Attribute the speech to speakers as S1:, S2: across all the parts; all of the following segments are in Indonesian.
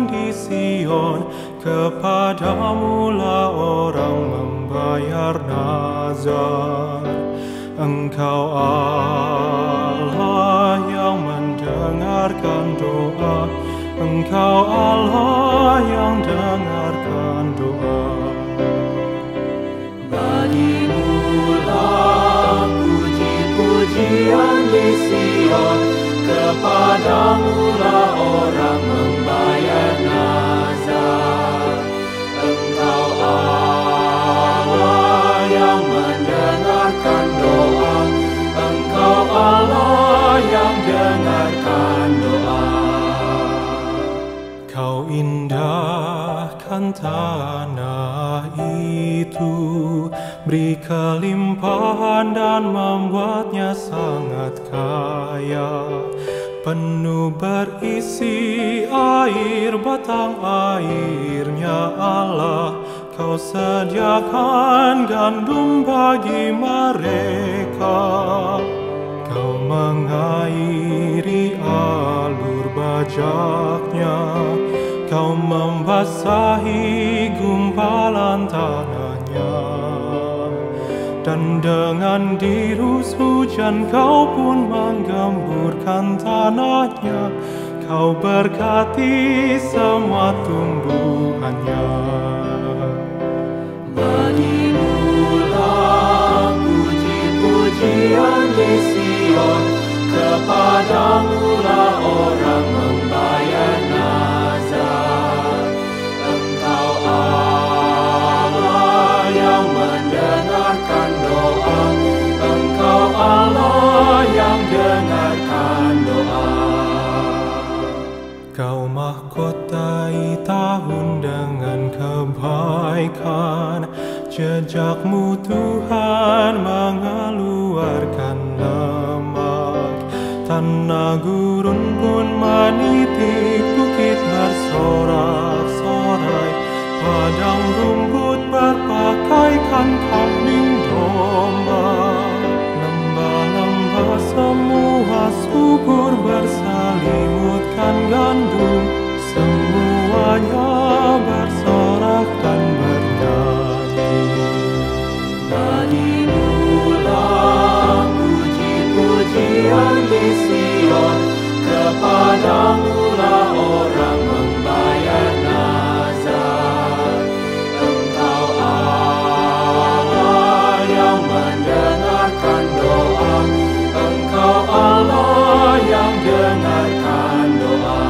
S1: di Sion, kepadamulah orang membayar nazar. Engkau Allah yang mendengarkan doa, Engkau Allah yang dengarkan doa. Bagimulah puji-pujian di Sion, kepadamulah orang membayar nazar. Engkau Allah yang mendengarkan doa, Engkau Allah yang dengarkan doa. Kau indahkan tanah itu, beri kelimpahan dan membuatnya sangat kaya. Penuh berisi air, batang airnya Allah. Kau sediakan gandum bagi mereka. Kau mengairi alur bajaknya, Kau membasahi gumpalan tanahnya. Dan dengan dirus hujan Kau pun menggemburkan tanahnya. Kau berkati semua tumbuhannya. Bagimulah puji-pujian di Sion, kepadamulah orang membayar nazar. Engkau Allah yang mendengarkan doa, Engkau Allah yang dengarkan doa. Kau mahkotai tahun dengan kebaikan, jejakmu Tuhan mengeluarkan lemak. Tanah gurun pun menitik, bukit bersorak-sorai, padang rumput berpakaikan kambing domba. Lembah-lembah semua subur berselimutkan gandum, semuanya bersorak dan bernyanyi. Bagimulah puji-pujian di Sion, kepadamulah orang membayar nazar. Engkau Allah yang mendengarkan doa, Engkau Allah yang dengarkan doa.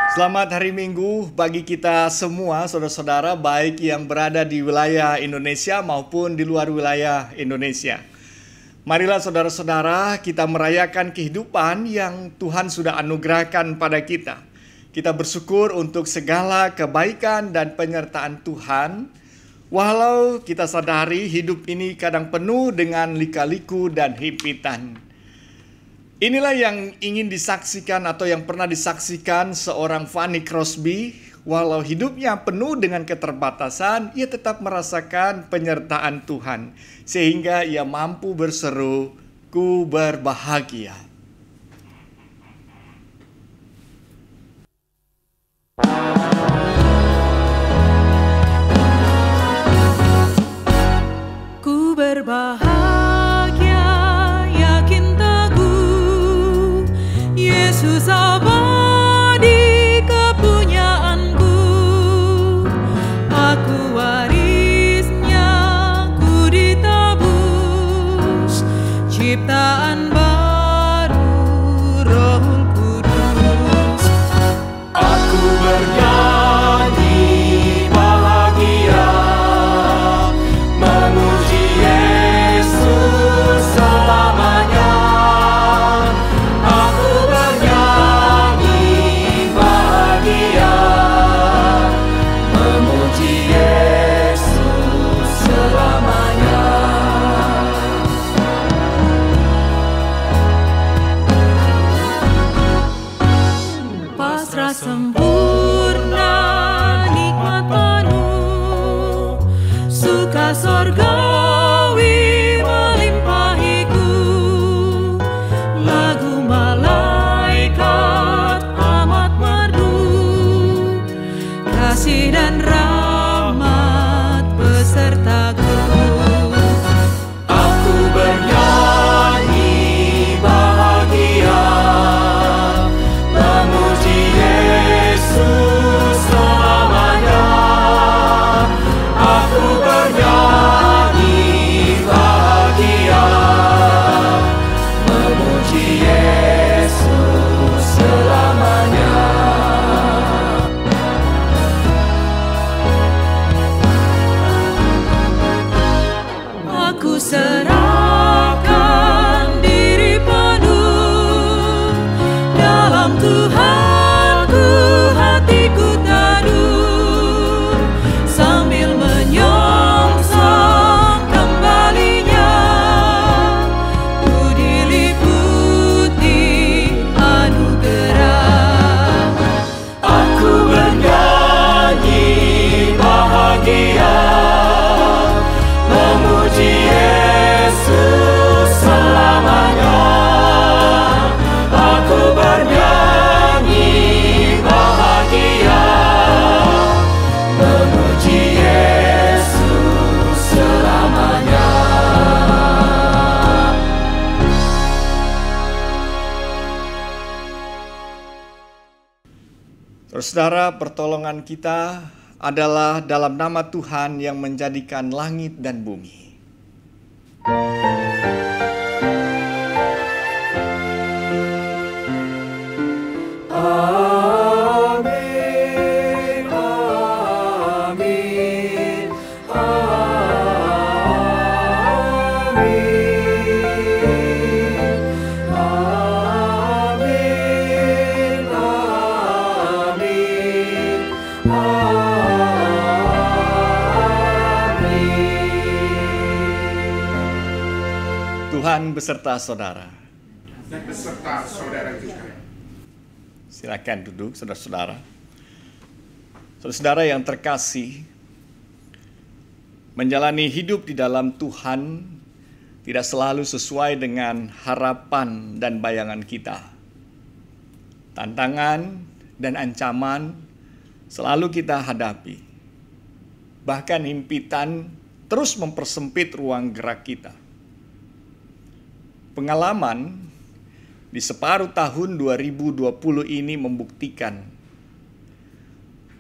S2: Selamat hari Minggu bagi kita semua, saudara-saudara, baik yang berada di wilayah Indonesia maupun di luar wilayah Indonesia. Marilah saudara-saudara, kita merayakan kehidupan yang Tuhan sudah anugerahkan pada kita. Kita bersyukur untuk segala kebaikan dan penyertaan Tuhan, walau kita sadari hidup ini kadang penuh dengan lika-liku dan himpitan. Inilah yang ingin disaksikan atau yang pernah disaksikan seorang Fanny Crosby. Walau hidupnya penuh dengan keterbatasan, ia tetap merasakan penyertaan Tuhan. Sehingga ia mampu berseru, "Ku berbahagia."
S3: Ku berbahagia. Yesus abadi kepunyaanku, aku warisnya, ku ditabus, ciptaan baru Roh Kudus.
S1: Aku bernyanyi bahagia, memuji Yesus selamanya.
S3: Sempurna nikmat penuh, suka sorgawi melimpahiku, lagu malaikat amat merdu, kasih dan rahmat besertaku.
S1: Aku bernyanyi bahagia, memuji Yesus selamanya. Aku bernyanyi bahagia, memuji Yesus selamanya.
S3: Aku serahkan diri penuh dalam Tuhanku, hatiku teduh sambil menyongsong kembalinya. Ku diliputi anugerah.
S1: Aku bernyanyi bahagia, memuji Yesus selamanya. Aku bernyanyi bahagia, memuji Yesus selamanya.
S2: Saudara, pertolongan kita adalah dalam nama Tuhan yang menjadikan langit dan bumi.
S1: Amin, amin, amin, amin, amin,
S2: Tuhan beserta saudara.
S4: Dan beserta saudara juga.
S2: Silakan duduk, saudara-saudara. Saudara-saudara yang terkasih, menjalani hidup di dalam Tuhan tidak selalu sesuai dengan harapan dan bayangan kita. Tantangan dan ancaman selalu kita hadapi. Bahkan himpitan terus mempersempit ruang gerak kita. Pengalaman di separuh tahun 2020 ini membuktikan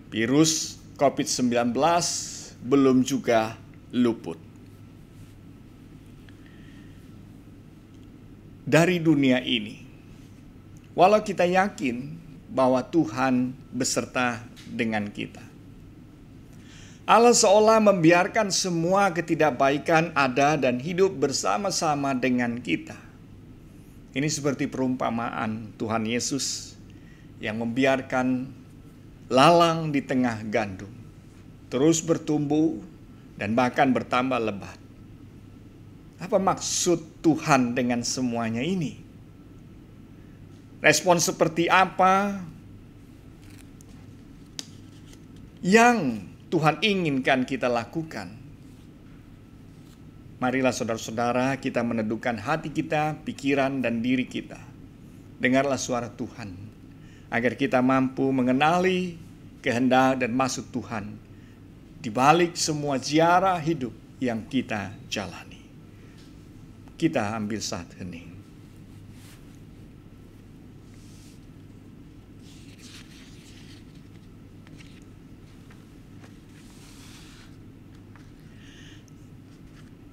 S2: virus COVID-19 belum juga luput. Dari dunia ini, walau kita yakin bahwa Tuhan beserta dengan kita. Allah seolah membiarkan semua ketidakbaikan ada dan hidup bersama-sama dengan kita. Ini seperti perumpamaan Tuhan Yesus yang membiarkan lalang di tengah gandum terus bertumbuh dan bahkan bertambah lebat. Apa maksud Tuhan dengan semuanya ini? Respon seperti apa yang Tuhan inginkan kita lakukan? Marilah saudara-saudara kita meneduhkan hati kita, pikiran, dan diri kita. Dengarlah suara Tuhan, agar kita mampu mengenali kehendak dan maksud Tuhan di balik semua ziarah hidup yang kita jalani. Kita ambil saat hening.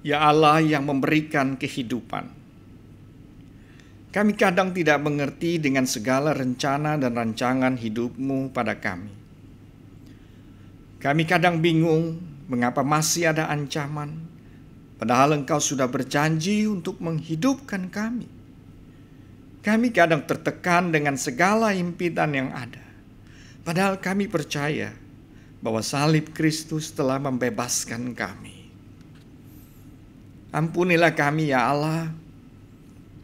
S2: Ya Allah yang memberikan kehidupan, kami kadang tidak mengerti dengan segala rencana dan rancangan hidup-Mu pada kami. Kami kadang bingung mengapa masih ada ancaman, padahal Engkau sudah berjanji untuk menghidupkan kami. Kami kadang tertekan dengan segala impitan yang ada, padahal kami percaya bahwa salib Kristus telah membebaskan kami. Ampunilah kami ya Allah,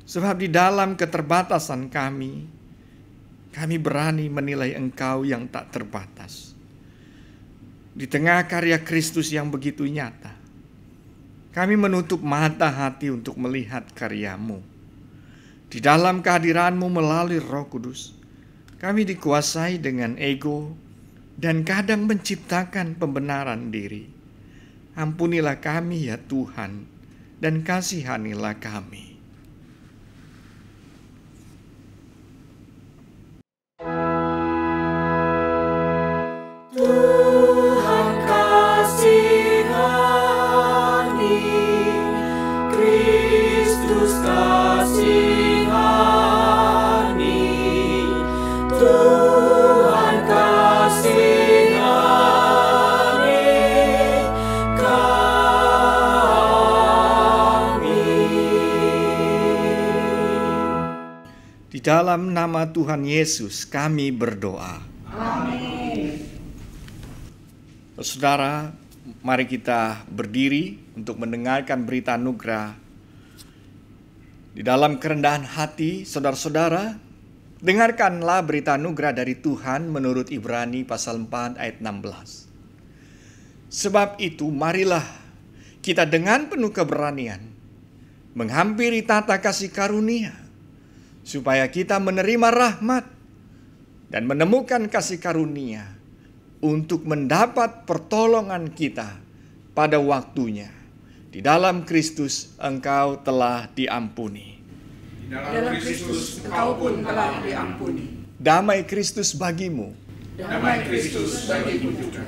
S2: sebab di dalam keterbatasan kami berani menilai Engkau yang tak terbatas. Di tengah karya Kristus yang begitu nyata, kami menutup mata hati untuk melihat karya-Mu. Di dalam kehadiran-Mu melalui Roh Kudus, kami dikuasai dengan ego dan kadang menciptakan pembenaran diri. Ampunilah kami ya Tuhan, dan kasihanilah kami.
S1: Tuhan kasihani, Kristus kasihani, Tuhan kasihani kami.
S2: Di dalam nama Tuhan Yesus kami berdoa. Saudara, mari kita berdiri untuk mendengarkan berita anugerah. Di dalam kerendahan hati, saudara-saudara, dengarkanlah berita anugerah dari Tuhan menurut Ibrani pasal 4 ayat 16. Sebab itu, marilah kita dengan penuh keberanian menghampiri tata kasih karunia, supaya kita menerima rahmat dan menemukan kasih karunia untuk mendapat pertolongan kita pada waktunya. Di dalam Kristus engkau telah diampuni.
S4: Di dalam Kristus engkau pun telah diampuni.
S2: Damai Kristus bagimu.
S4: Damai Kristus bagimu juga.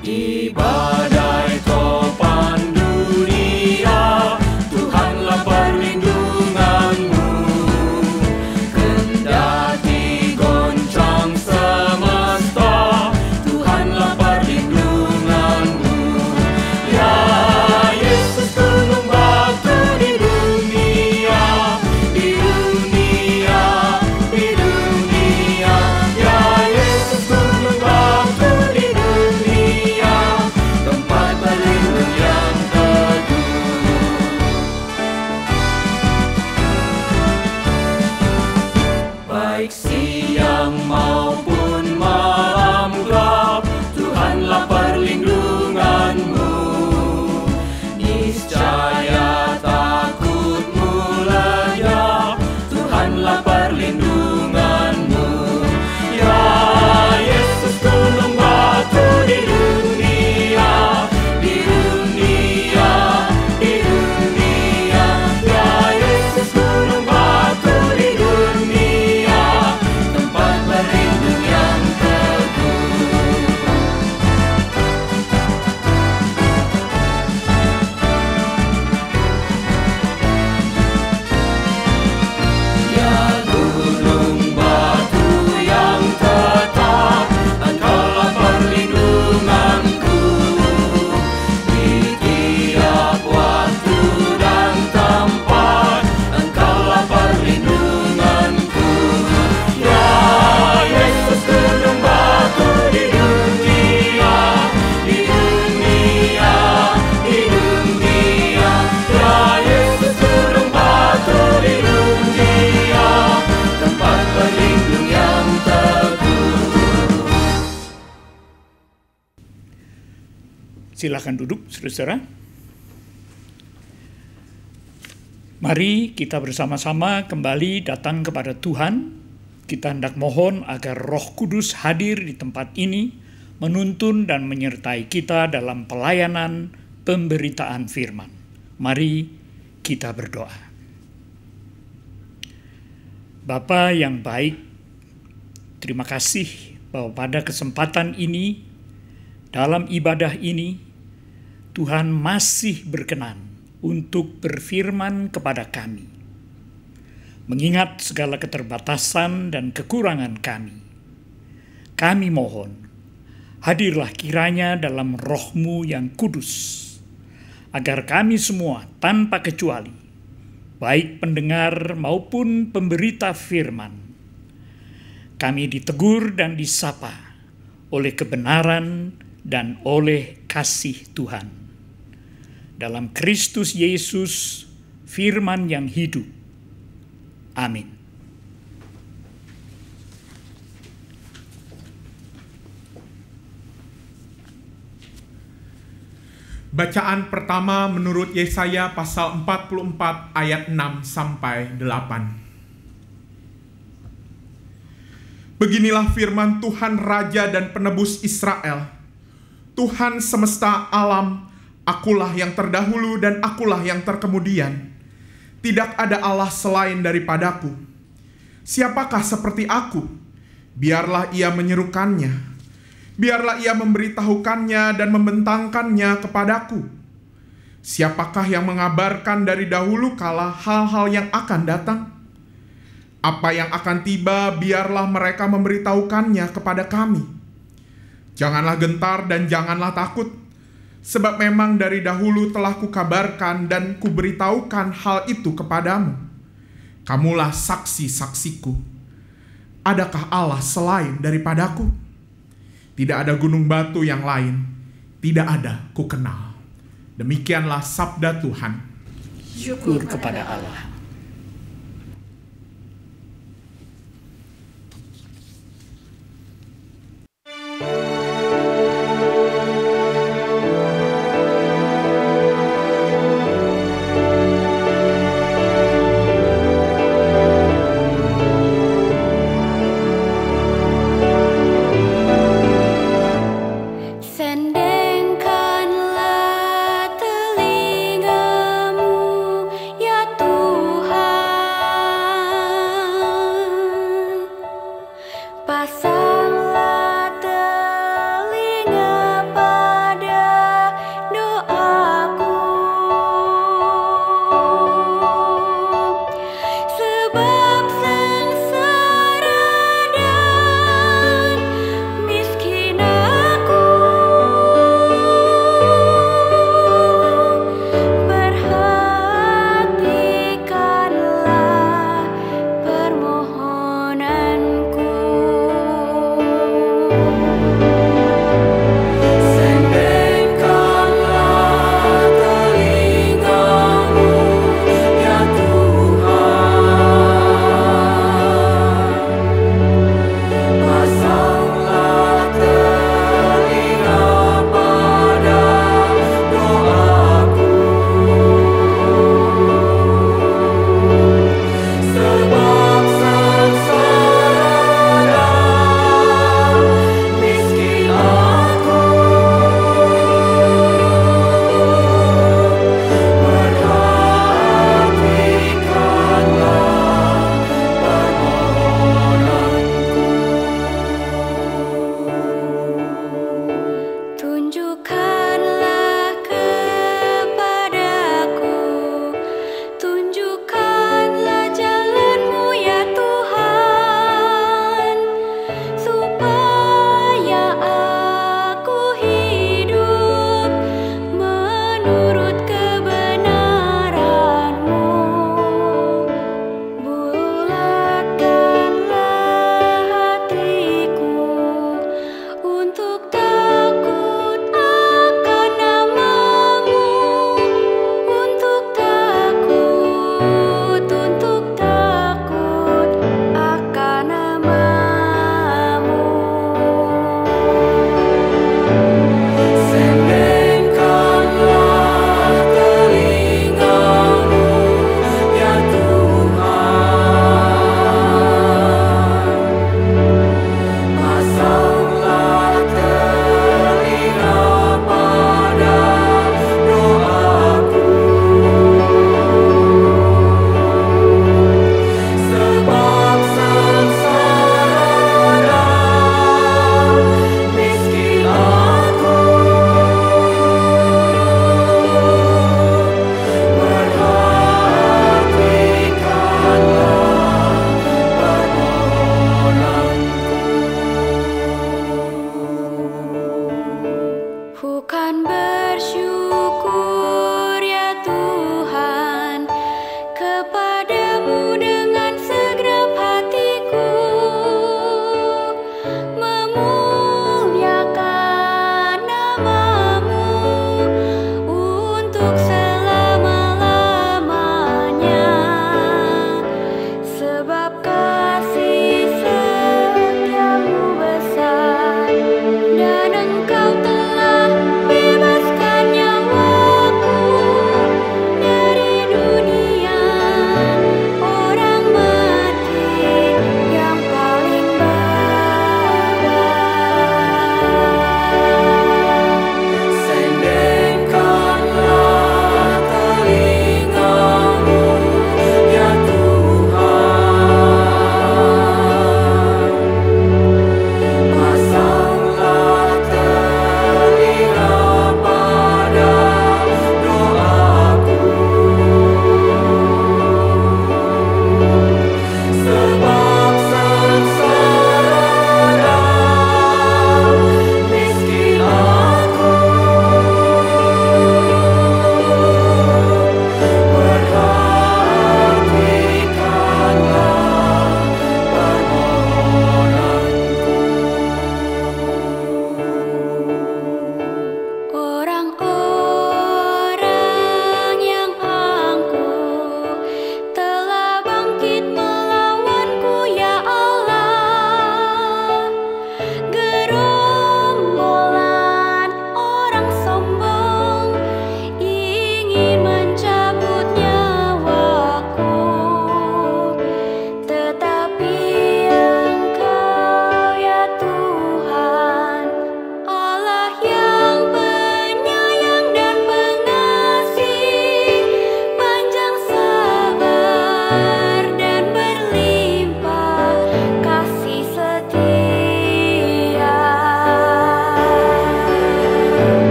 S1: Di badai topan dunia, Tuhanlah perlindunganmu. Kendati goncang semesta, Tuhanlah perlindunganmu. Ya Yesus, gunung batu di dunia.
S5: Silakan duduk, saudara-saudara. Mari kita bersama-sama kembali datang kepada Tuhan. Kita hendak mohon agar Roh Kudus hadir di tempat ini, menuntun dan menyertai kita dalam pelayanan pemberitaan firman. Mari kita berdoa. Bapa yang baik, terima kasih bahwa pada kesempatan ini, dalam ibadah ini, Tuhan masih berkenan untuk berfirman kepada kami. Mengingat segala keterbatasan dan kekurangan kami mohon, hadirlah kiranya dalam Roh-Mu yang kudus, agar kami semua tanpa kecuali, baik pendengar maupun pemberita firman, kami ditegur dan disapa oleh kebenaran dan oleh kasih Tuhan. Dalam Kristus Yesus, firman yang hidup. Amin.
S4: Bacaan pertama menurut Yesaya pasal 44 ayat 6 sampai 8. Beginilah firman Tuhan Raja dan Penebus Israel. Tuhan semesta alam, akulah yang terdahulu dan akulah yang terkemudian. Tidak ada Allah selain daripadaku. Siapakah seperti aku? Biarlah ia menyerukannya. Biarlah ia memberitahukannya dan membentangkannya kepadaku. Siapakah yang mengabarkan dari dahulu kala hal-hal yang akan datang? Apa yang akan tiba, biarlah mereka memberitahukannya kepada kami. Janganlah gentar dan janganlah takut, sebab memang dari dahulu telah kukabarkan dan kuberitahukan hal itu kepadamu. Kamulah saksi-saksiku. Adakah Allah selain daripadaku? Tidak ada gunung batu yang lain, tidak ada kukenal. Demikianlah sabda Tuhan.
S5: Syukur kepada Allah.
S3: Sendengkanlah telingamu, ya Tuhan.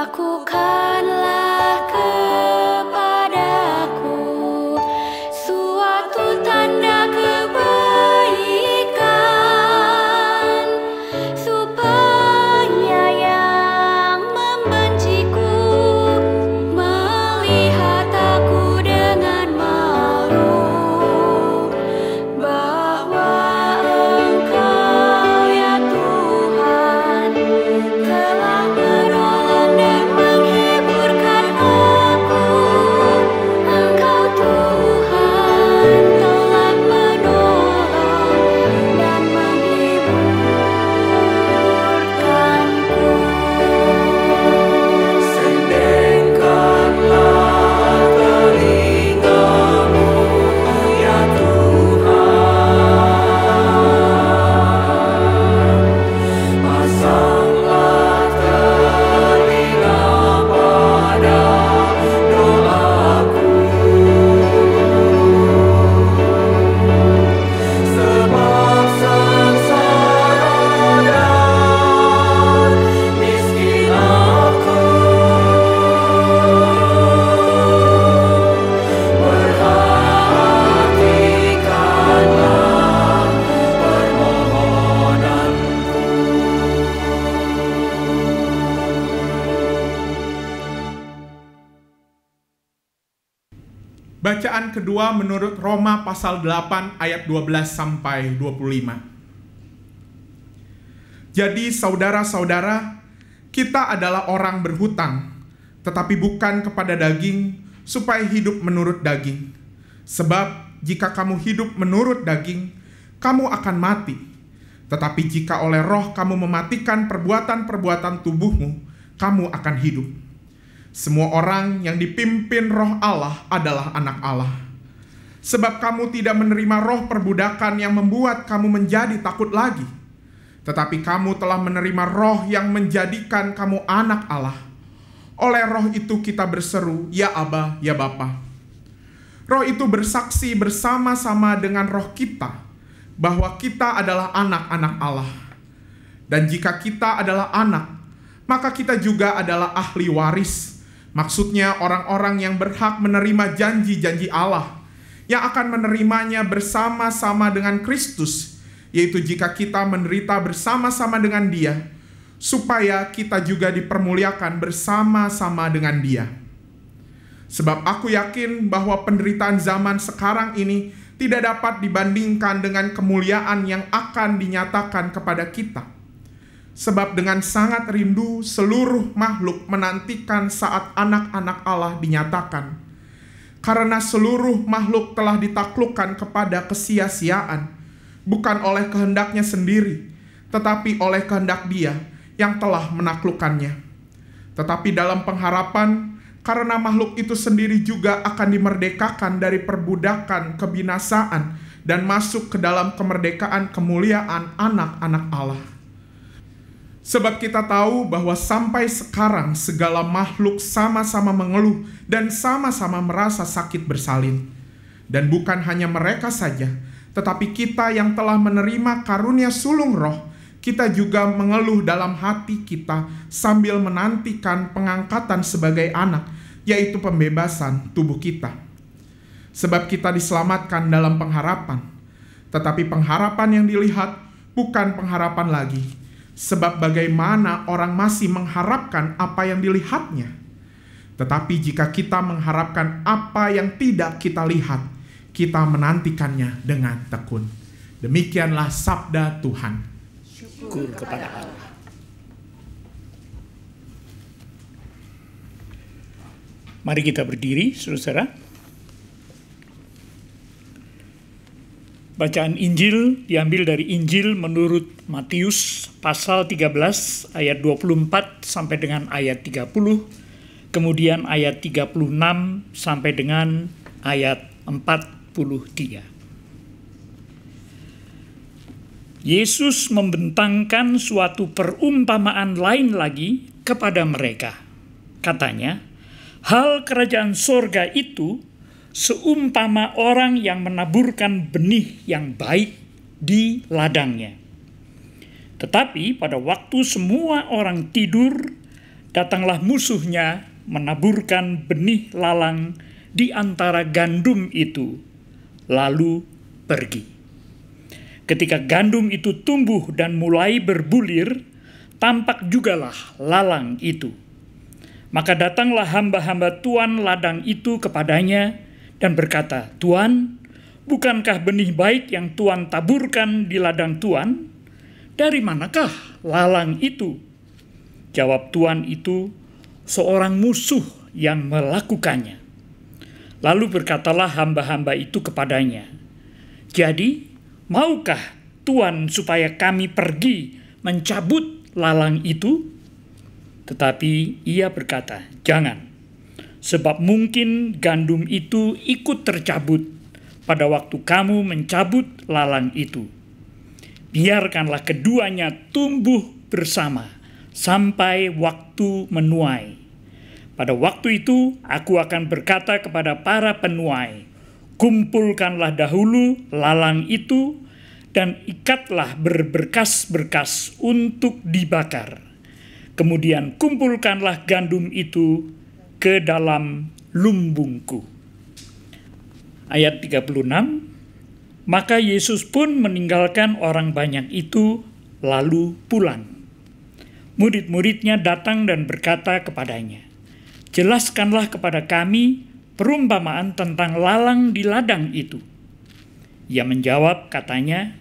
S3: Lakukanlah kepadaku suatu tanda kebaikan, supaya yang membenciku melihat aku dengan malu, bahwa Engkau ya Tuhan telah menolong dan menghiburkan aku. Engkau Tuhan telah menolong dan menghiburkanku.
S1: Sendengkanlah telingamu, ya Tuhan. Pasanglah telinga pada doaku, sebab sengsara dan miskin aku. Perhatikanlah permohonanku.
S4: Bacaan kedua menurut Roma pasal 8 ayat 12 sampai 25. Jadi saudara-saudara, kita adalah orang berhutang, tetapi bukan kepada daging, supaya hidup menurut daging. Sebab jika kamu hidup menurut daging, kamu akan mati. Tetapi jika oleh roh kamu mematikan perbuatan-perbuatan tubuhmu, kamu akan hidup. Semua orang yang dipimpin roh Allah adalah anak Allah. Sebab kamu tidak menerima roh perbudakan yang membuat kamu menjadi takut lagi. Tetapi kamu telah menerima roh yang menjadikan kamu anak Allah. Oleh roh itu kita berseru, ya Aba, ya Bapa. Roh itu bersaksi bersama-sama dengan roh kita bahwa kita adalah anak-anak Allah. Dan jika kita adalah anak, maka kita juga adalah ahli waris. Maksudnya orang-orang yang berhak menerima janji-janji Allah, yang akan menerimanya bersama-sama dengan Kristus, yaitu jika kita menderita bersama-sama dengan Dia, supaya kita juga dipermuliakan bersama-sama dengan Dia. Sebab aku yakin bahwa penderitaan zaman sekarang ini tidak dapat dibandingkan dengan kemuliaan yang akan dinyatakan kepada kita. Sebab dengan sangat rindu seluruh makhluk menantikan saat anak-anak Allah dinyatakan. Karena seluruh makhluk telah ditaklukkan kepada kesia-siaan, bukan oleh kehendaknya sendiri, tetapi oleh kehendak Dia yang telah menaklukkannya. Tetapi dalam pengharapan, karena makhluk itu sendiri juga akan dimerdekakan dari perbudakan kebinasaan dan masuk ke dalam kemerdekaan kemuliaan anak-anak Allah. Sebab kita tahu bahwa sampai sekarang segala makhluk sama-sama mengeluh dan sama-sama merasa sakit bersalin. Dan bukan hanya mereka saja, tetapi kita yang telah menerima karunia sulung roh, kita juga mengeluh dalam hati kita sambil menantikan pengangkatan sebagai anak, yaitu pembebasan tubuh kita. Sebab kita diselamatkan dalam pengharapan, tetapi pengharapan yang dilihat bukan pengharapan lagi. Sebab bagaimana orang masih mengharapkan apa yang dilihatnya. Tetapi jika kita mengharapkan apa yang tidak kita lihat, kita menantikannya dengan tekun. Demikianlah sabda Tuhan.
S5: Syukur kepada Allah. Mari kita berdiri, saudara. Bacaan Injil diambil dari Injil menurut Matius pasal 13 ayat 24 sampai dengan ayat 30, kemudian ayat 36 sampai dengan ayat 43. Yesus membentangkan suatu perumpamaan lain lagi kepada mereka. Katanya, hal kerajaan sorga itu seumpama orang yang menaburkan benih yang baik di ladangnya. Tetapi pada waktu semua orang tidur, datanglah musuhnya menaburkan benih lalang di antara gandum itu, lalu pergi. Ketika gandum itu tumbuh dan mulai berbulir, tampak jugalah lalang itu. Maka datanglah hamba-hamba tuan ladang itu kepadanya dan berkata, "Tuan, bukankah benih baik yang Tuan taburkan di ladang Tuan? Dari manakah lalang itu?" Jawab tuan itu, "Seorang musuh yang melakukannya." Lalu berkatalah hamba-hamba itu kepadanya, "Jadi, maukah Tuan supaya kami pergi mencabut lalang itu?" Tetapi ia berkata, "Jangan, sebab mungkin gandum itu ikut tercabut pada waktu kamu mencabut lalang itu. Biarkanlah keduanya tumbuh bersama sampai waktu menuai. Pada waktu itu aku akan berkata kepada para penuai, kumpulkanlah dahulu lalang itu dan ikatlah berberkas-berkas untuk dibakar. Kemudian kumpulkanlah gandum itu ke dalam lumbungku." Ayat 36, maka Yesus pun meninggalkan orang banyak itu lalu pulang. Murid-muridnya datang dan berkata kepadanya, "Jelaskanlah kepada kami perumpamaan tentang lalang di ladang itu." Ia menjawab katanya,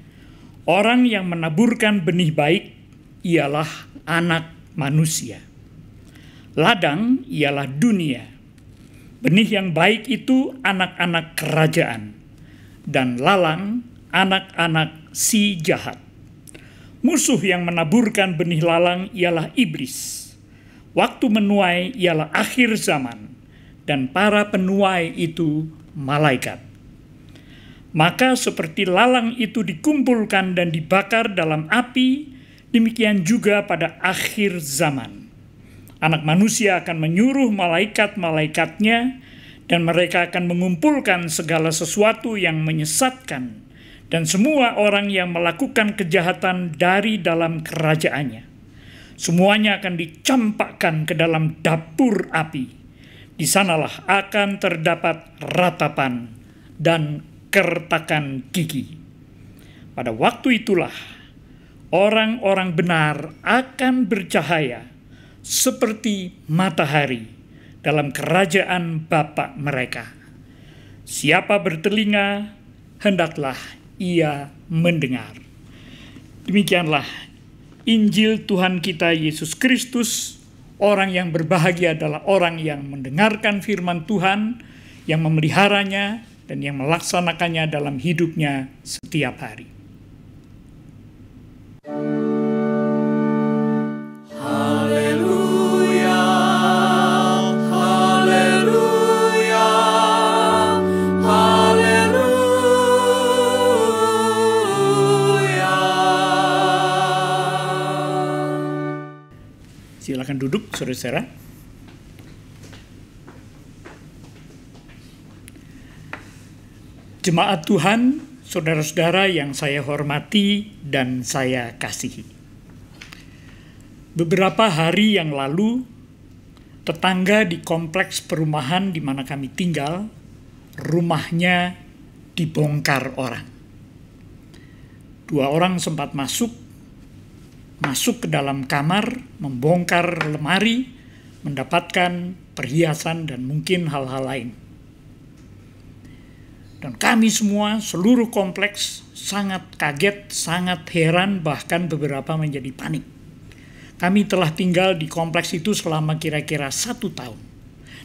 S5: "Orang yang menaburkan benih baik ialah Anak Manusia. Ladang ialah dunia. Benih yang baik itu anak-anak kerajaan, dan lalang anak-anak si jahat. Musuh yang menaburkan benih lalang ialah iblis. Waktu menuai ialah akhir zaman, dan para penuai itu malaikat. Maka seperti lalang itu dikumpulkan dan dibakar dalam api, demikian juga pada akhir zaman. Anak Manusia akan menyuruh malaikat-malaikatnya, dan mereka akan mengumpulkan segala sesuatu yang menyesatkan dan semua orang yang melakukan kejahatan dari dalam kerajaannya. Semuanya akan dicampakkan ke dalam dapur api. Di sanalah akan terdapat ratapan dan kertakan gigi. Pada waktu itulah orang-orang benar akan bercahaya seperti matahari dalam kerajaan Bapa mereka. Siapa bertelinga, hendaklah ia mendengar. Demikianlah Injil Tuhan kita Yesus Kristus. Orang yang berbahagia adalah orang yang mendengarkan firman Tuhan, yang memeliharanya, dan yang melaksanakannya dalam hidupnya setiap hari.
S1: Haleluya, haleluya, haleluya.
S5: Silakan duduk, saudara-saudara. Jemaat Tuhan, saudara-saudara yang saya hormati dan saya kasihi. Beberapa hari yang lalu, tetangga di kompleks perumahan di mana kami tinggal, rumahnya dibongkar orang. 2 orang sempat masuk ke dalam kamar, membongkar lemari, mendapatkan perhiasan dan mungkin hal-hal lain. Dan kami semua, seluruh kompleks, sangat kaget, sangat heran, bahkan beberapa menjadi panik. Kami telah tinggal di kompleks itu selama kira-kira 1 tahun.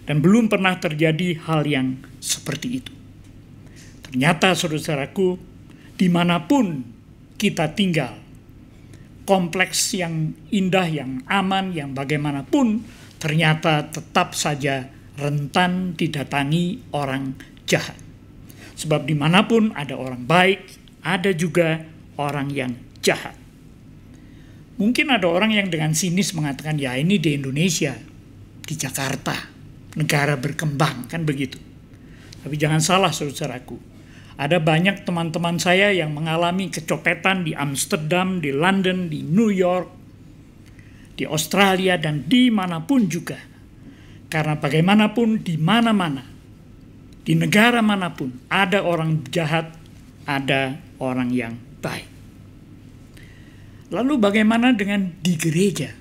S5: Dan belum pernah terjadi hal yang seperti itu. Ternyata, saudara-saudaraku, dimanapun kita tinggal, kompleks yang indah, yang aman, yang bagaimanapun, ternyata tetap saja rentan didatangi orang jahat. Sebab dimanapun ada orang baik, ada juga orang yang jahat. Mungkin ada orang yang dengan sinis mengatakan, ya ini di Indonesia, di Jakarta, negara berkembang, kan begitu. Tapi jangan salah saudaraku, ada banyak teman-teman saya yang mengalami kecopetan di Amsterdam, di London, di New York, di Australia, dan dimanapun juga. Karena bagaimanapun di mana-mana, di negara manapun, ada orang jahat, ada orang yang baik. Lalu bagaimana dengan di gereja?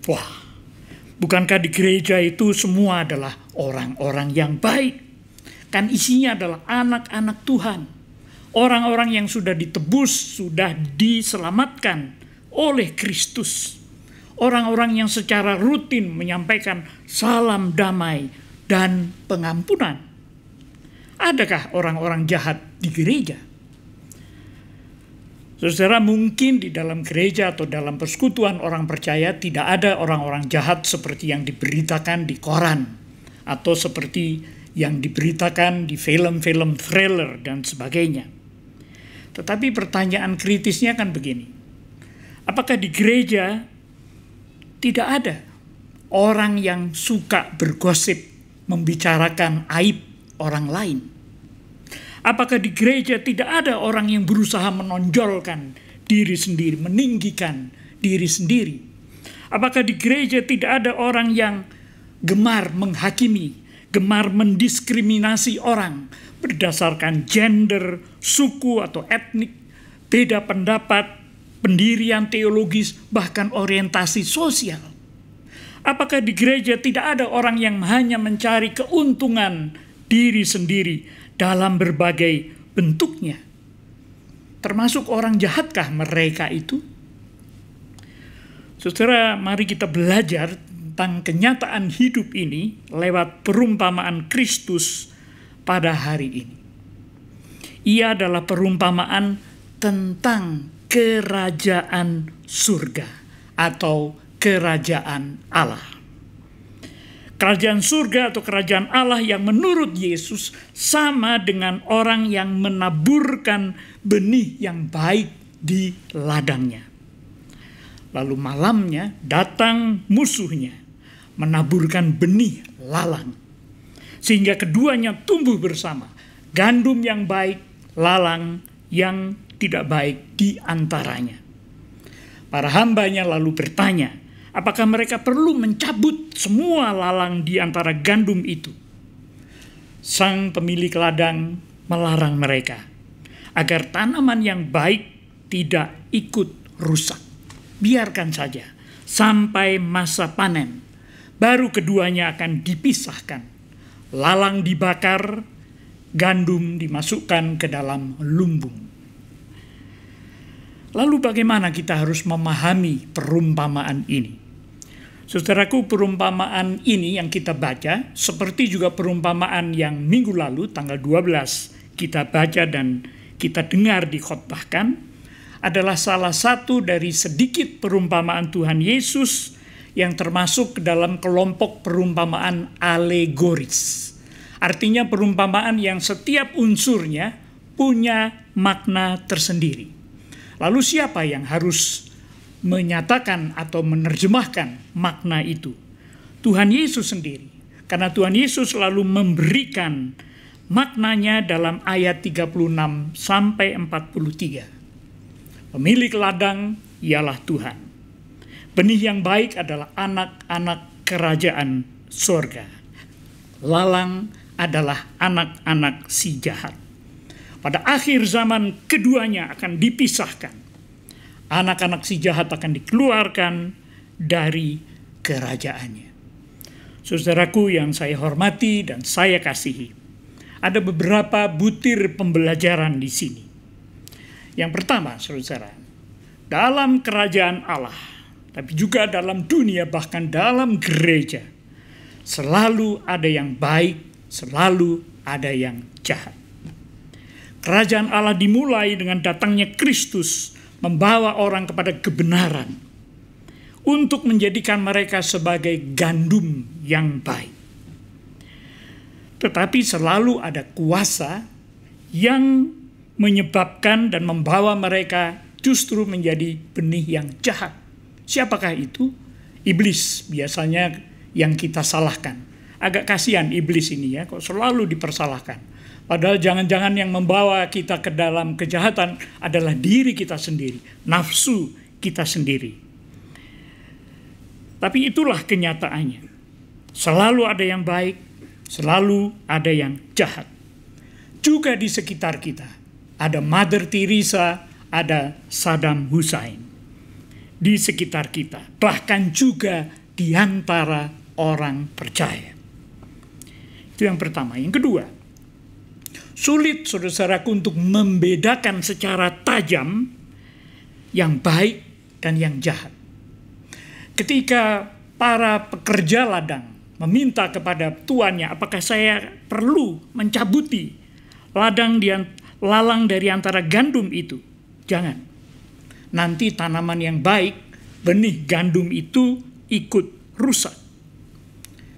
S5: Wah, bukankah di gereja itu semua adalah orang-orang yang baik? Kan isinya adalah anak-anak Tuhan. Orang-orang yang sudah ditebus, sudah diselamatkan oleh Kristus. Orang-orang yang secara rutin menyampaikan salam damai dan pengampunan. Adakah orang-orang jahat di gereja? Saudara, mungkin di dalam gereja atau dalam persekutuan orang percaya tidak ada orang-orang jahat seperti yang diberitakan di koran atau seperti yang diberitakan di film-film thriller dan sebagainya. Tetapi pertanyaan kritisnya kan begini. Apakah di gereja tidak ada orang yang suka bergosip, membicarakan aib orang lain? Apakah di gereja tidak ada orang yang berusaha menonjolkan diri sendiri, meninggikan diri sendiri? Apakah di gereja tidak ada orang yang gemar menghakimi, gemar mendiskriminasi orang berdasarkan gender, suku atau etnik, beda pendapat, pendirian teologis, bahkan orientasi sosial? Apakah di gereja tidak ada orang yang hanya mencari keuntungan diri sendiri dalam berbagai bentuknya? Termasuk orang jahatkah mereka itu? Saudara, mari kita belajar tentang kenyataan hidup ini lewat perumpamaan Kristus pada hari ini. Ia adalah perumpamaan tentang kerajaan surga atau kerajaan Allah. Kerajaan surga atau kerajaan Allah yang menurut Yesus sama dengan orang yang menaburkan benih yang baik di ladangnya. Lalu malamnya datang musuhnya menaburkan benih lalang. Sehingga keduanya tumbuh bersama. Gandum yang baik, lalang yang tidak baik di antaranya. Para hambanya lalu bertanya, apakah mereka perlu mencabut semua lalang di antara gandum itu? Sang pemilik ladang melarang mereka agar tanaman yang baik tidak ikut rusak. Biarkan saja sampai masa panen, baru keduanya akan dipisahkan. Lalang dibakar, gandum dimasukkan ke dalam lumbung. Lalu bagaimana kita harus memahami perumpamaan ini? Saudaraku, perumpamaan ini yang kita baca, seperti juga perumpamaan yang minggu lalu, tanggal 12, kita baca dan kita dengar dikhotbahkan, adalah salah satu dari sedikit perumpamaan Tuhan Yesus yang termasuk ke dalam kelompok perumpamaan alegoris. Artinya perumpamaan yang setiap unsurnya punya makna tersendiri. Lalu siapa yang harus menyatakan atau menerjemahkan makna itu? Tuhan Yesus sendiri. Karena Tuhan Yesus lalu memberikan maknanya dalam ayat 36 sampai 43. Pemilik ladang ialah Tuhan. Benih yang baik adalah anak-anak kerajaan sorga. Lalang adalah anak-anak si jahat. Pada akhir zaman keduanya akan dipisahkan. Anak-anak si jahat akan dikeluarkan dari kerajaannya. Saudaraku yang saya hormati dan saya kasihi, ada beberapa butir pembelajaran di sini. Yang pertama, saudara, dalam kerajaan Allah, tapi juga dalam dunia, bahkan dalam gereja, selalu ada yang baik, selalu ada yang jahat. Kerajaan Allah dimulai dengan datangnya Kristus, membawa orang kepada kebenaran, untuk menjadikan mereka sebagai gandum yang baik. Tetapi selalu ada kuasa yang menyebabkan dan membawa mereka justru menjadi benih yang jahat. Siapakah itu? Iblis biasanya yang kita salahkan. Agak kasihan iblis ini ya, kok selalu dipersalahkan. Padahal jangan-jangan yang membawa kita ke dalam kejahatan adalah diri kita sendiri, nafsu kita sendiri. Tapi itulah kenyataannya. Selalu ada yang baik, selalu ada yang jahat. Juga di sekitar kita. Ada Mother Teresa, ada Saddam Hussein. Di sekitar kita. Bahkan juga di antara orang percaya. Itu yang pertama. Yang kedua, sulit saudara-saudaraku untuk membedakan secara tajam yang baik dan yang jahat. Ketika para pekerja ladang meminta kepada tuannya, apakah saya perlu mencabuti lalang dari antara gandum itu? Jangan. Nanti tanaman yang baik, benih gandum itu ikut rusak.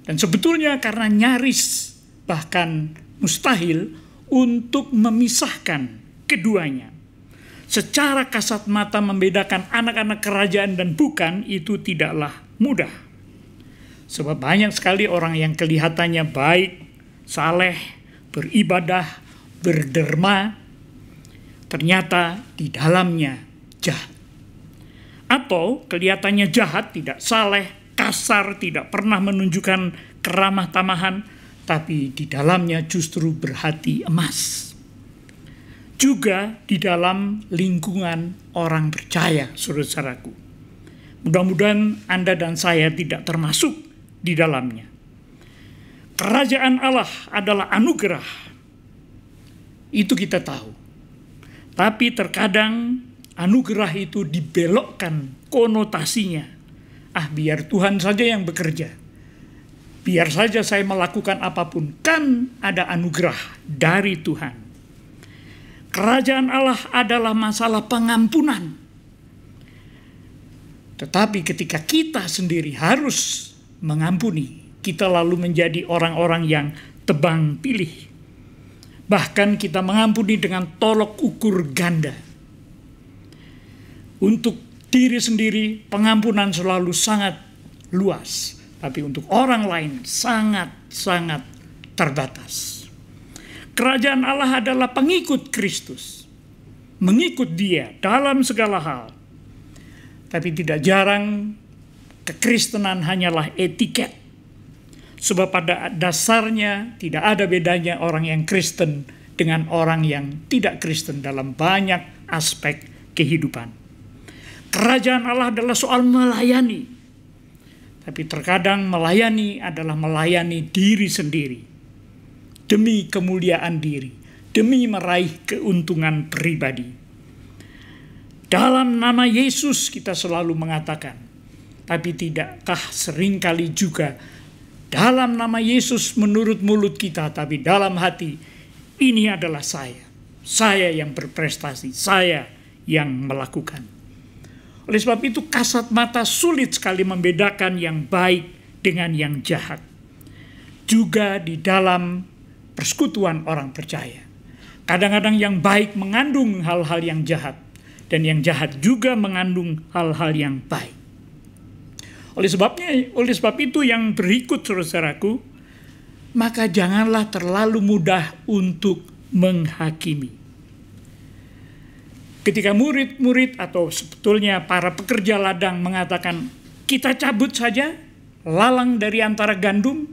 S5: Dan sebetulnya karena nyaris bahkan mustahil untuk memisahkan keduanya. Secara kasat mata membedakan anak-anak kerajaan dan bukan, itu tidaklah mudah. Sebab banyak sekali orang yang kelihatannya baik, saleh, beribadah, berderma, ternyata di dalamnya jahat. Atau kelihatannya jahat, tidak saleh, kasar, tidak pernah menunjukkan keramah tamahan, tapi di dalamnya justru berhati emas. Juga di dalam lingkungan orang percaya, saudara-saudaraku. Mudah-mudahan Anda dan saya tidak termasuk di dalamnya. Kerajaan Allah adalah anugerah. Itu kita tahu. Tapi terkadang anugerah itu dibelokkan konotasinya. Biar Tuhan saja yang bekerja. Biar saja saya melakukan apapun. Kan ada anugerah dari Tuhan. Kerajaan Allah adalah masalah pengampunan. Tetapi ketika kita sendiri harus mengampuni, kita lalu menjadi orang-orang yang tebang pilih. Bahkan kita mengampuni dengan tolok ukur ganda. Untuk diri sendiri pengampunan selalu sangat luas. Tapi untuk orang lain sangat-sangat terbatas. Kerajaan Allah adalah pengikut Kristus. Mengikut Dia dalam segala hal. Tapi tidak jarang kekristenan hanyalah etiket. Sebab pada dasarnya tidak ada bedanya orang yang Kristen dengan orang yang tidak Kristen dalam banyak aspek kehidupan. Kerajaan Allah adalah soal melayani. Tapi terkadang melayani adalah melayani diri sendiri. Demi kemuliaan diri. Demi meraih keuntungan pribadi. Dalam nama Yesus kita selalu mengatakan. Tapi tidakkah seringkali juga dalam nama Yesus menurut mulut kita, tapi dalam hati, ini adalah saya. Saya yang berprestasi. Saya yang melakukan. Oleh sebab itu kasat mata sulit sekali membedakan yang baik dengan yang jahat. Juga di dalam persekutuan orang percaya. Kadang-kadang yang baik mengandung hal-hal yang jahat. Dan yang jahat juga mengandung hal-hal yang baik. Oleh sebab itu yang berikut saudaraku, maka janganlah terlalu mudah untuk menghakimi. Ketika murid-murid atau sebetulnya para pekerja ladang mengatakan, kita cabut saja lalang dari antara gandum,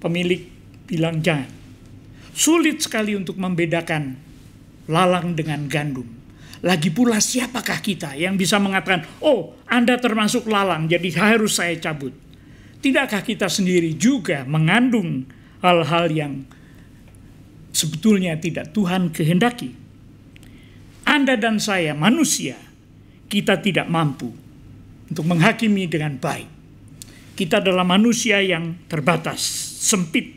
S5: pemilik bilang jangan. Sulit sekali untuk membedakan lalang dengan gandum. Lagi pula siapakah kita yang bisa mengatakan, oh Anda termasuk lalang jadi harus saya cabut. Tidakkah kita sendiri juga mengandung hal-hal yang sebetulnya tidak Tuhan kehendaki? Anda dan saya manusia, kita tidak mampu untuk menghakimi dengan baik. Kita adalah manusia yang terbatas, sempit,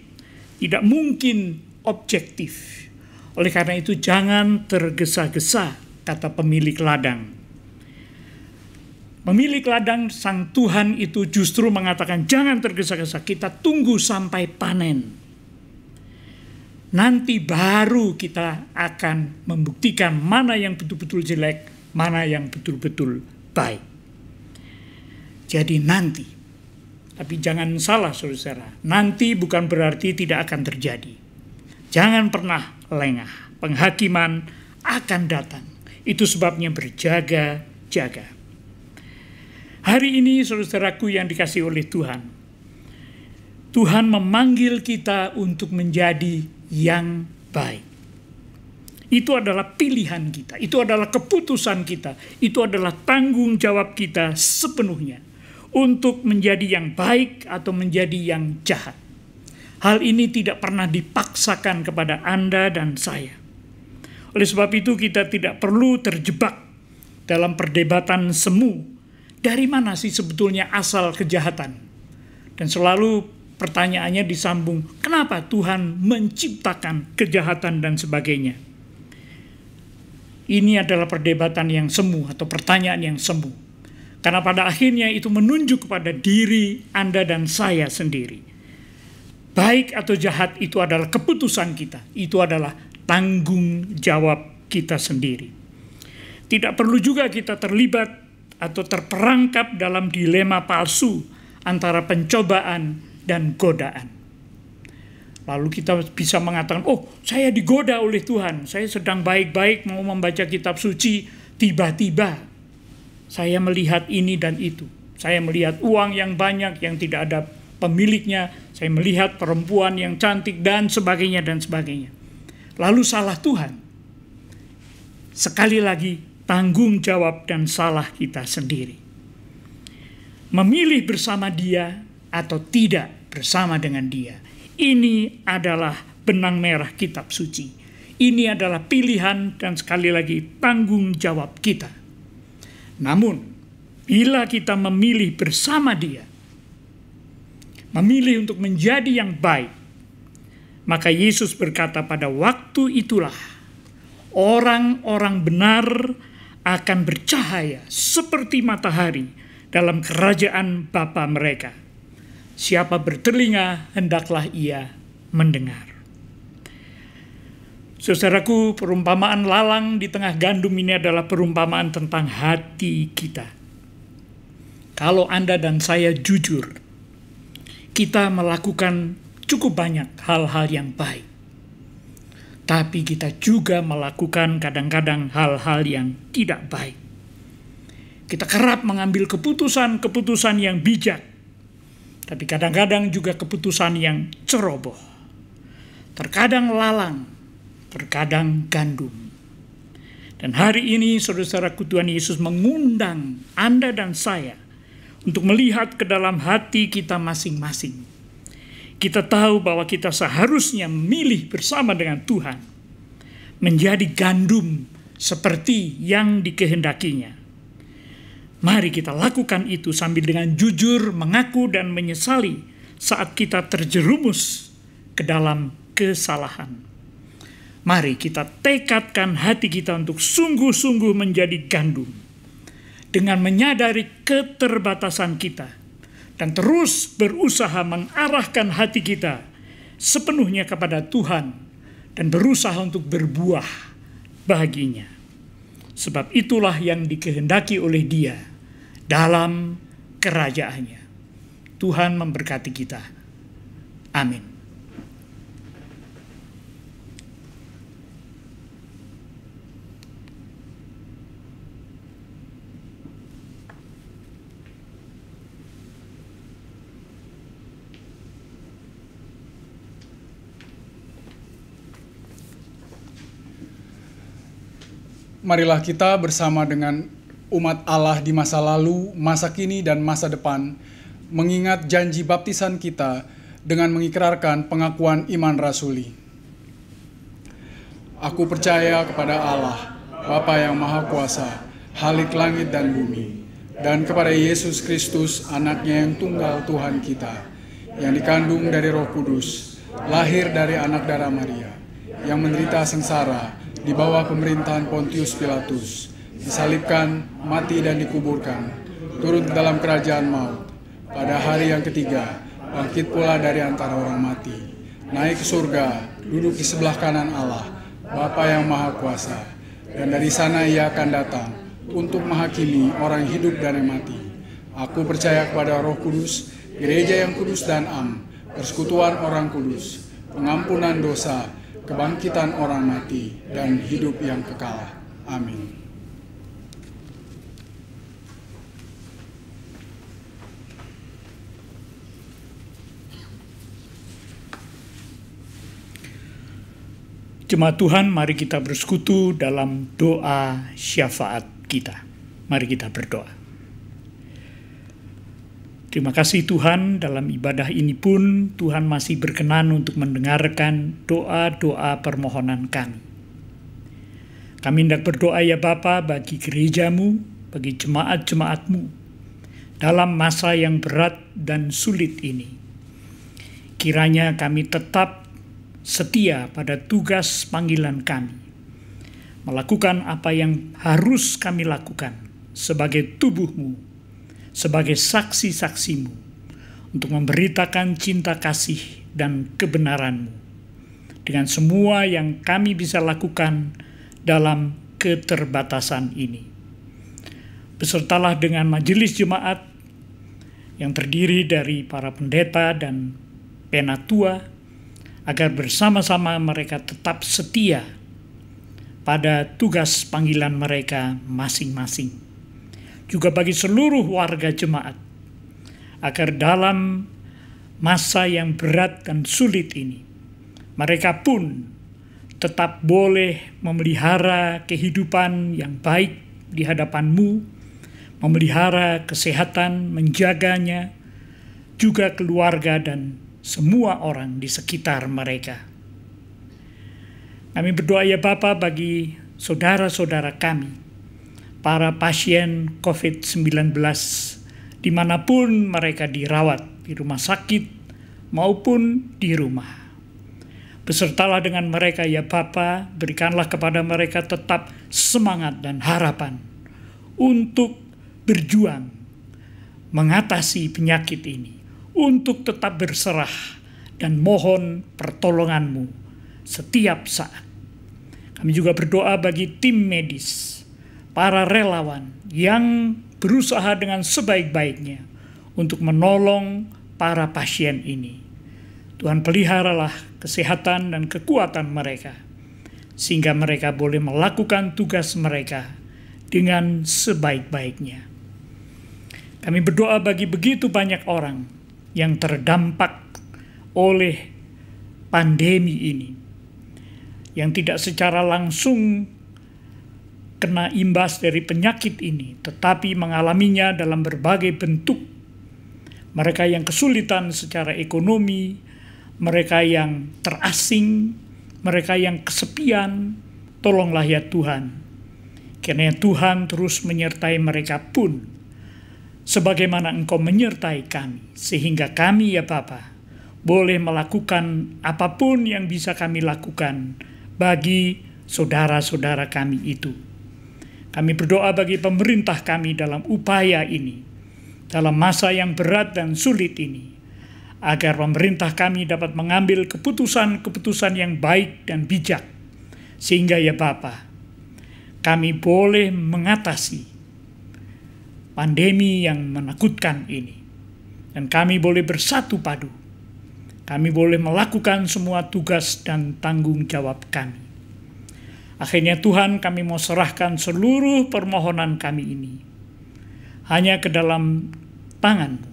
S5: tidak mungkin objektif. Oleh karena itu jangan tergesa-gesa, kata pemilik ladang. Pemilik ladang sang Tuhan itu justru mengatakan jangan tergesa-gesa, kita tunggu sampai panen. Nanti baru kita akan membuktikan mana yang betul-betul jelek, mana yang betul-betul baik. Jadi nanti. Tapi jangan salah saudara, nanti bukan berarti tidak akan terjadi. Jangan pernah lengah, penghakiman akan datang. Itu sebabnya berjaga-jaga. Hari ini saudaraku yang dikasihi oleh Tuhan, Tuhan memanggil kita untuk menjadi yang baik. Itu adalah pilihan kita, itu adalah keputusan kita, itu adalah tanggung jawab kita sepenuhnya untuk menjadi yang baik atau menjadi yang jahat. Hal ini tidak pernah dipaksakan kepada Anda dan saya. Oleh sebab itu kita tidak perlu terjebak dalam perdebatan semu. Dari mana sih sebetulnya asal kejahatan? Dan selalu pertanyaannya disambung, kenapa Tuhan menciptakan kejahatan dan sebagainya? Ini adalah perdebatan yang semu atau pertanyaan yang semu. Karena pada akhirnya itu menunjuk kepada diri Anda dan saya sendiri. Baik atau jahat itu adalah keputusan kita. Itu adalah tanggung jawab kita sendiri. Tidak perlu juga kita terlibat atau terperangkap dalam dilema palsu antara pencobaan dan godaan. Lalu kita bisa mengatakan, oh saya digoda oleh Tuhan. Saya sedang baik-baik mau membaca kitab suci. Tiba-tiba saya melihat ini dan itu. Saya melihat uang yang banyak yang tidak ada pemiliknya. Saya melihat perempuan yang cantik dan sebagainya dan sebagainya. Lalu salah Tuhan. Sekali lagi tanggung jawab dan salah kita sendiri. Memilih bersama Dia atau tidak bersama dengan Dia. Ini adalah benang merah kitab suci. Ini adalah pilihan dan sekali lagi tanggung jawab kita. Namun, bila kita memilih bersama Dia, memilih untuk menjadi yang baik, maka Yesus berkata pada waktu itulah orang-orang benar akan bercahaya seperti matahari dalam kerajaan Bapa mereka. Siapa bertelinga, hendaklah ia mendengar. Saudaraku, perumpamaan lalang di tengah gandum ini adalah perumpamaan tentang hati kita. Kalau Anda dan saya jujur, kita melakukan cukup banyak hal-hal yang baik. Tapi kita juga melakukan kadang-kadang hal-hal yang tidak baik. Kita kerap mengambil keputusan-keputusan yang bijak. Tapi kadang-kadang juga keputusan yang ceroboh. Terkadang lalang, terkadang gandum. Dan hari ini saudara-saudaraku, Tuhan Yesus mengundang Anda dan saya untuk melihat ke dalam hati kita masing-masing. Kita tahu bahwa kita seharusnya memilih bersama dengan Tuhan. Menjadi gandum seperti yang dikehendakinya. Mari kita lakukan itu sambil dengan jujur mengaku dan menyesali saat kita terjerumus ke dalam kesalahan. Mari kita tekadkan hati kita untuk sungguh-sungguh menjadi gandum. Dengan menyadari keterbatasan kita dan terus berusaha mengarahkan hati kita sepenuhnya kepada Tuhan dan berusaha untuk berbuah baginya. Sebab itulah yang dikehendaki oleh Dia dalam kerajaannya. Tuhan memberkati kita. Amin.
S2: Marilah kita bersama dengan umat Allah di masa lalu, masa kini, dan masa depan, mengingat janji baptisan kita dengan mengikrarkan pengakuan iman rasuli. Aku percaya kepada Allah, Bapa yang Maha Kuasa, Khalik langit dan bumi, dan kepada Yesus Kristus, anaknya yang tunggal Tuhan kita, yang dikandung dari Roh Kudus, lahir dari anak darah Maria, yang menderita sengsara di bawah pemerintahan Pontius Pilatus, disalibkan, mati dan dikuburkan, turun dalam kerajaan maut, pada hari yang ketiga, bangkit pula dari antara orang mati, naik ke surga, duduk di sebelah kanan Allah, Bapa yang Maha Kuasa, dan dari sana Ia akan datang untuk menghakimi orang hidup dan yang mati. Aku percaya kepada Roh Kudus, gereja yang kudus dan am, persekutuan orang kudus, pengampunan dosa, kebangkitan orang mati, dan hidup yang kekal. Amin.
S5: Jemaat Tuhan, mari kita bersekutu dalam doa syafaat kita. Mari kita berdoa. Terima kasih Tuhan, dalam ibadah ini pun Tuhan masih berkenan untuk mendengarkan doa-doa permohonan kami. Kami hendak berdoa ya Bapa bagi gerejamu, bagi jemaat-jemaatmu dalam masa yang berat dan sulit ini. Kiranya kami tetap setia pada tugas panggilan kami, melakukan apa yang harus kami lakukan sebagai tubuhmu, sebagai saksi-saksimu, untuk memberitakan cinta kasih dan kebenaranmu dengan semua yang kami bisa lakukan dalam keterbatasan ini. Besertalah dengan majelis jemaat yang terdiri dari para pendeta dan penatua, agar bersama-sama mereka tetap setia pada tugas panggilan mereka masing-masing. Juga bagi seluruh warga jemaat, agar dalam masa yang berat dan sulit ini, mereka pun tetap boleh memelihara kehidupan yang baik di hadapan-Mu, memelihara kesehatan, menjaganya, juga keluarga dan semua orang di sekitar mereka. Kami berdoa ya Bapa bagi saudara-saudara kami, para pasien COVID-19, dimanapun mereka dirawat, di rumah sakit maupun di rumah. Besertalah dengan mereka ya Bapa, berikanlah kepada mereka tetap semangat dan harapan untuk berjuang mengatasi penyakit ini, untuk tetap berserah dan mohon pertolongan-Mu setiap saat. Kami juga berdoa bagi tim medis, para relawan yang berusaha dengan sebaik-baiknya untuk menolong para pasien ini. Tuhan peliharalah kesehatan dan kekuatan mereka, sehingga mereka boleh melakukan tugas mereka dengan sebaik-baiknya. Kami berdoa bagi begitu banyak orang yang terdampak oleh pandemi ini, yang tidak secara langsung kena imbas dari penyakit ini, tetapi mengalaminya dalam berbagai bentuk. Mereka yang kesulitan secara ekonomi, mereka yang terasing, mereka yang kesepian, tolonglah ya Tuhan. Kiranya Tuhan terus menyertai mereka pun, sebagaimana Engkau menyertai kami, sehingga kami ya Bapa boleh melakukan apapun yang bisa kami lakukan bagi saudara-saudara kami itu. Kami berdoa bagi pemerintah kami dalam upaya ini, dalam masa yang berat dan sulit ini, agar pemerintah kami dapat mengambil keputusan-keputusan yang baik dan bijak, sehingga ya Bapa, kami boleh mengatasi pandemi yang menakutkan ini, dan kami boleh bersatu padu. Kami boleh melakukan semua tugas dan tanggung jawab kami. Akhirnya Tuhan, kami mau serahkan seluruh permohonan kami ini hanya ke dalam tangan-Mu,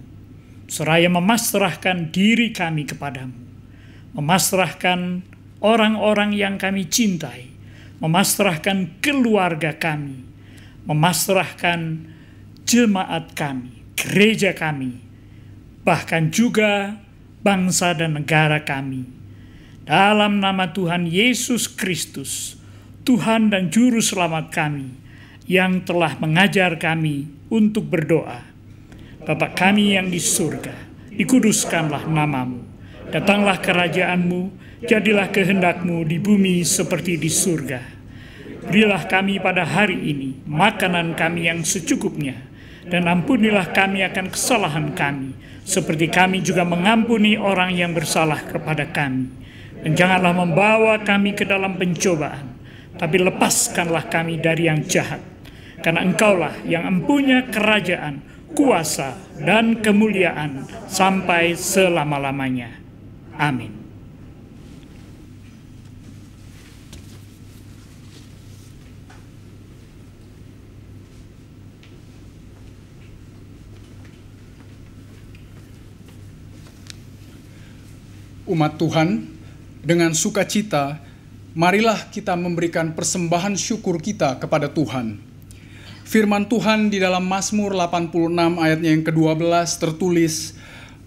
S5: seraya memasrahkan diri kami kepadamu, memasrahkan orang-orang yang kami cintai, memasrahkan keluarga kami, memasrahkan jemaat kami, gereja kami, bahkan juga bangsa dan negara kami. Dalam nama Tuhan Yesus Kristus, Tuhan dan Juru Selamat kami, yang telah mengajar kami untuk berdoa. Bapa kami yang di surga, dikuduskanlah nama-Mu. Datanglah kerajaan-Mu, jadilah kehendak-Mu di bumi seperti di surga. Berilah kami pada hari ini makanan kami yang secukupnya, dan ampunilah kami akan kesalahan kami, seperti kami juga mengampuni orang yang bersalah kepada kami. Dan janganlah membawa kami ke dalam pencobaan, tapi lepaskanlah kami dari yang jahat. Karena Engkaulah yang mempunyai kerajaan, kuasa, dan kemuliaan sampai selama-lamanya. Amin.
S6: Umat Tuhan, dengan sukacita marilah kita memberikan persembahan syukur kita kepada Tuhan. Firman Tuhan di dalam Mazmur 86 ayatnya yang ke-12 tertulis,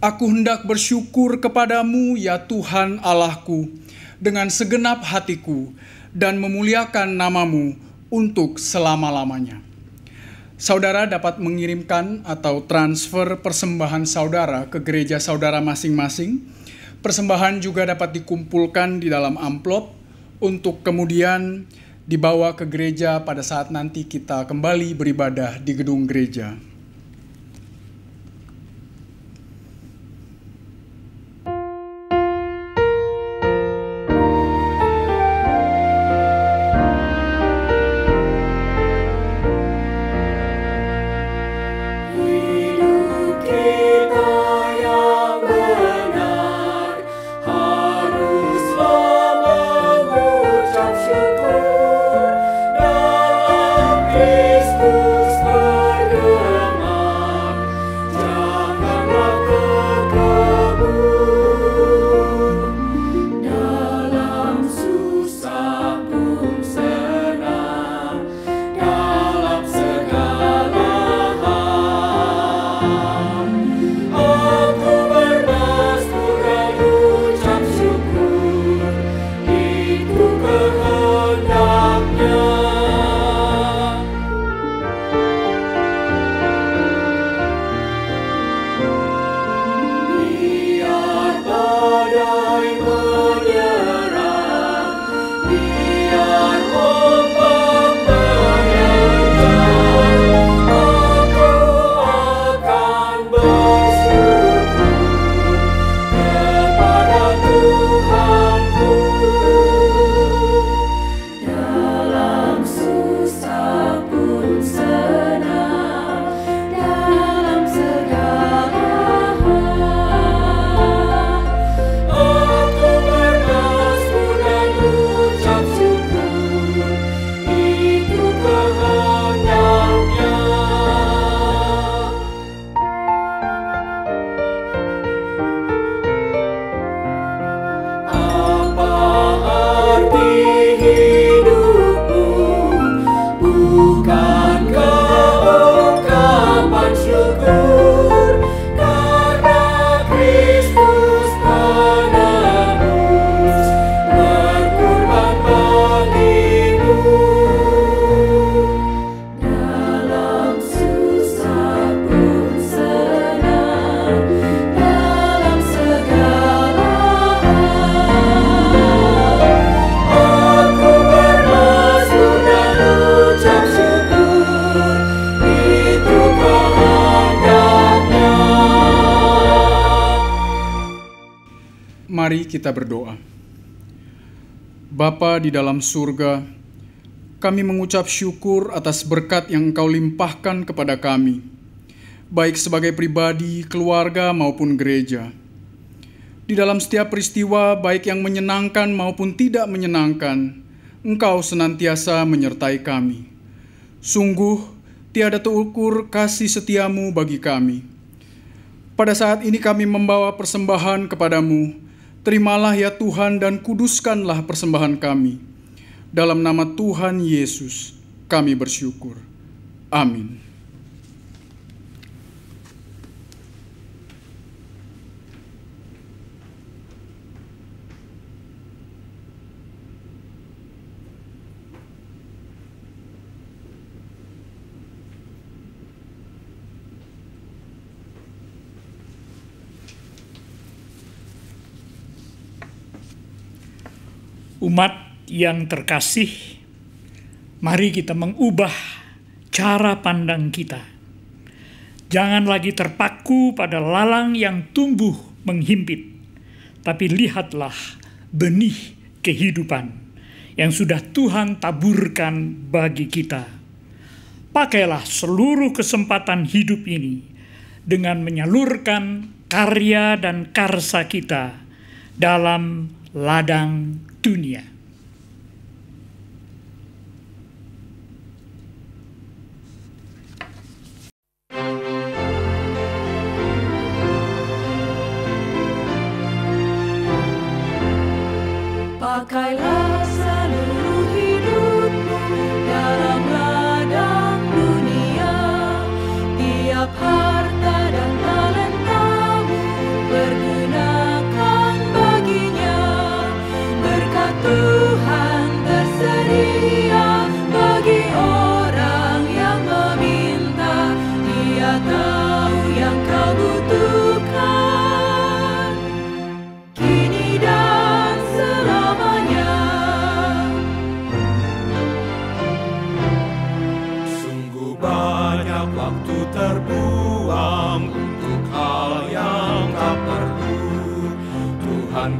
S6: "Aku hendak bersyukur kepadamu ya Tuhan Allahku dengan segenap hatiku dan memuliakan namamu untuk selama-lamanya." Saudara dapat mengirimkan atau transfer persembahan saudara ke gereja saudara masing-masing. Persembahan juga dapat dikumpulkan di dalam amplop untuk kemudian dibawa ke gereja pada saat nanti kita kembali beribadah di gedung gereja.
S1: Hidup kita yang benar haruslah mengucap syukur, dalam Kristus bergema, janganlah terkebun, dalam susah pun senang, dalam segala aku bermasmur dan ucap syukur, itu kehendaknya. Biar badai menyerang, biar ombak menerjang, aku akan bersyukur kepada Tuhanku. Dalam susah pun senang, dalam segala hal, aku bermasmur dan ucap syukur, itu kehendaknya. Apa arti hidupmu? Bukankah ungkapan syukur karena Kristus penebus berkorban bagimu? Dalam susah pun senang, dalam segala hal, aku bermasmur dan ucap syukur, itu kehendaknya.
S6: Mari kita berdoa. Bapa di dalam surga, kami mengucap syukur atas berkat yang Engkau limpahkan kepada kami, baik sebagai pribadi, keluarga, maupun gereja. Di dalam setiap peristiwa, baik yang menyenangkan maupun tidak menyenangkan, Engkau senantiasa menyertai kami. Sungguh, tiada terukur kasih setiamu bagi kami. Pada saat ini kami membawa persembahan kepadamu. Terimalah ya Tuhan dan kuduskanlah persembahan kami. Dalam nama Tuhan Yesus, kami bersyukur. Amin.
S5: Umat yang terkasih, mari kita mengubah cara pandang kita. Jangan lagi terpaku pada lalang yang tumbuh menghimpit, tapi lihatlah benih kehidupan yang sudah Tuhan taburkan bagi kita. Pakailah seluruh kesempatan hidup ini dengan menyalurkan karya dan karsa kita dalam ladang dunia.
S1: Pakailah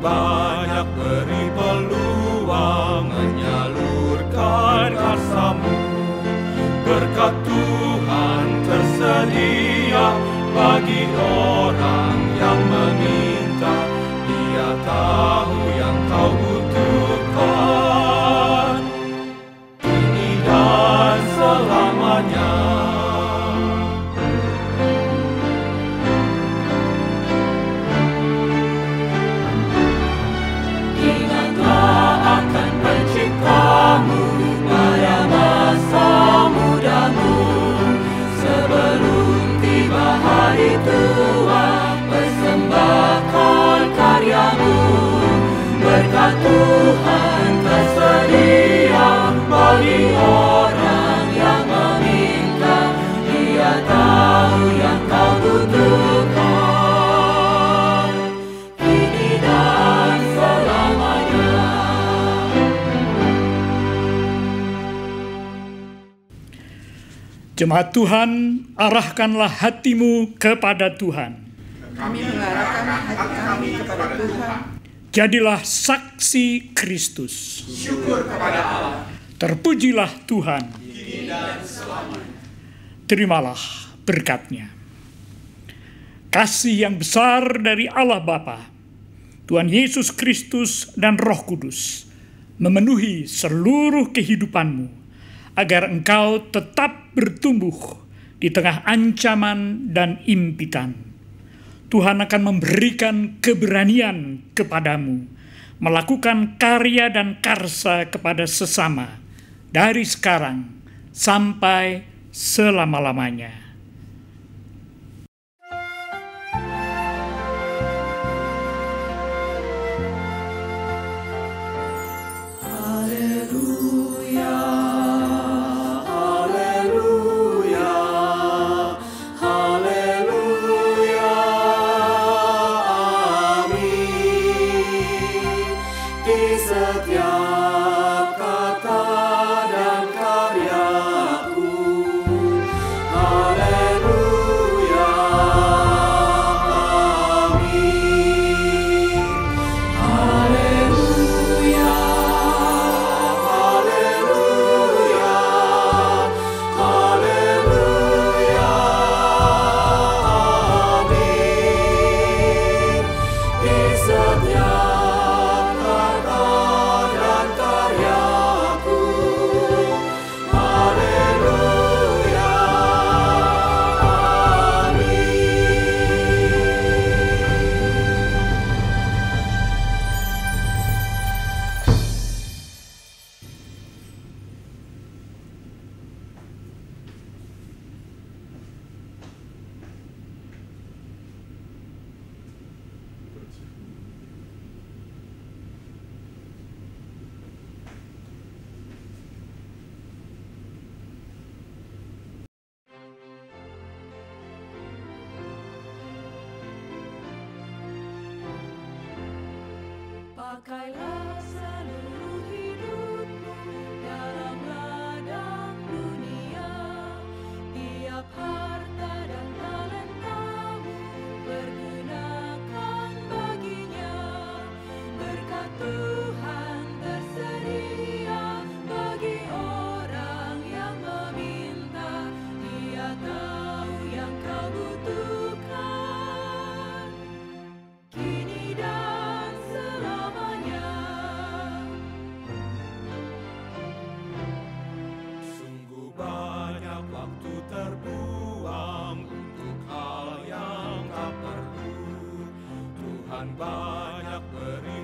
S1: banyak beri peluang menyalurkan karsa-Mu. Berkat Tuhan tersedia bagi orang yang meminta. Dia tahu yang kau butuhkan, kini dan selamanya. Ingatlah akan Penciptamu pada masa mudamu, sebelum tiba hari tua, persembahkan karyamu. Berkat Tuhan tersedia bagi orang yang meminta. Dia tahu yang kau butuhkan, kini dan selamanya.
S5: Jemaat Tuhan, arahkanlah hatimu kepada Tuhan.
S7: Kami mengarahkan hati kami kepada Tuhan.
S5: Jadilah saksi Kristus.
S4: Syukur kepada Allah.
S5: Terpujilah Tuhan.
S4: Kini dan selamanya.
S5: Terimalah berkat-Nya. Kasih yang besar dari Allah Bapa, Tuhan Yesus Kristus dan Roh Kudus memenuhi seluruh kehidupanmu, agar engkau tetap bertumbuh di tengah ancaman dan impitan. Tuhan akan memberikan keberanian kepadamu, melakukan karya dan karsa kepada sesama, dari sekarang sampai selama-lamanya.
S3: Pakailah seluruh hidupmu dalam ladang dunia. Tiap harta dan talentamu pergunakan baginya. Berkat Tuhan tersedia bagi orang yang meminta. Dia tahu yang kau butuhkan, kini dan selamanya.
S1: Sungguh banyak waktu terbuang untuk hal yang tak perlu. Tuhan banyak beri